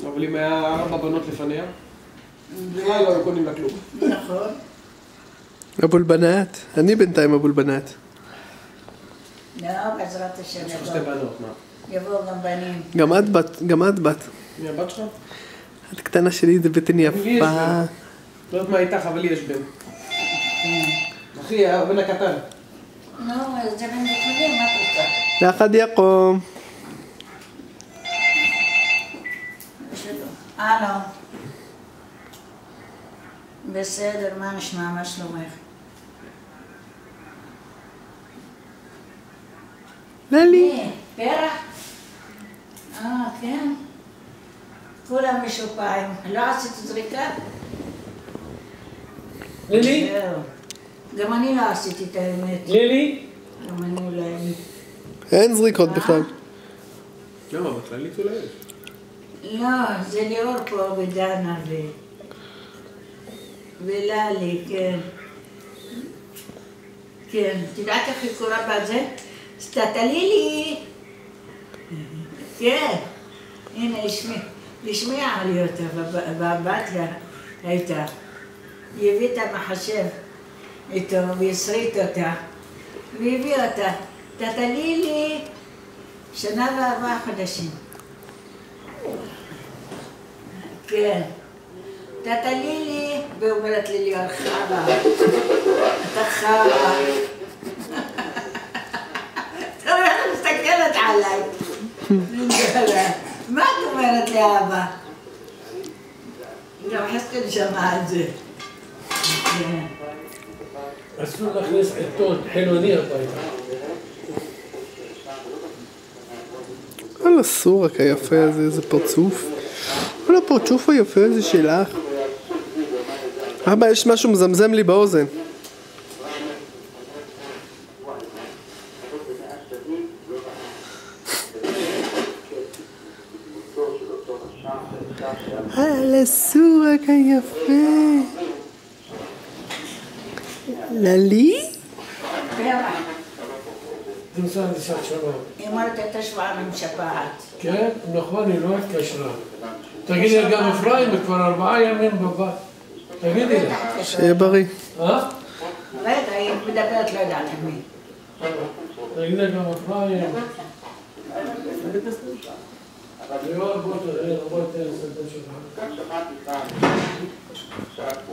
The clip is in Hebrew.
אבל אם היה 4 בנות לפניה, בכלל לא היו קונים לה כלום. נכון. אבולבנת. אני בינתיים אבולבנת. לא, בעזרת השם יש לך 2 בנות, מה? יבואו גם בנים. גם את בת. מי הבת שלך? את קטנה שלי, זה בטן לי יש יפה. בן. לא יודעת מה איתך, אבל לי יש בן. אחי, הבן הקטן. נו, זה בן דקודים, מה את רוצה? לאחד יקום. הלו. בסדר, מה נשמע? מה שלומך? ללי. פרח? כן. כולם משופעים. לא עשית זריקה? לילי? גם אני לא עשיתי את האמת. לילי? גם אני אולי... אין זריקות בכלל. למה? בכללית אולי יש. לא, זה ליאור פה ודנה וללי, כן. כן, תדעת איך היא קוראה בזה? סטטלילי. כן. הנה, השמיעה לי אותה, והבת הייתה. היא הביא את המחשב איתו והסריט אותה. והביא אותה. סטטלילי. 1 ו4 חודשים. כן. סטטלילי. ואומרת לי ליאור חווה. אתה חווה. אתה אומרת, מסתכלת עליי. מה את אומרת לאבא? גם חסקן שמע את זה. אסור להכניס עיתון חילוני הביתה. על הסורק היפה הזה, איזה פרצוף. כל הפרצוף היפה הזה שלך. אבא, יש משהו מזמזם לי באוזן. על הסורק היפה. ללי? זה נוסע לשעת שלום. היא אומרת את השבעה עם שפעת. כן, נכון, היא לא התקשרה. תגידי, גם אפרים כבר 4 ימים בבית. תגידי לה. שיהיה בריא. רגע, היא מדברת, לא יודעת עם מי. תגידי גם אפרים. ליאור, בוא תראה, בוא תראה סרטון שלך.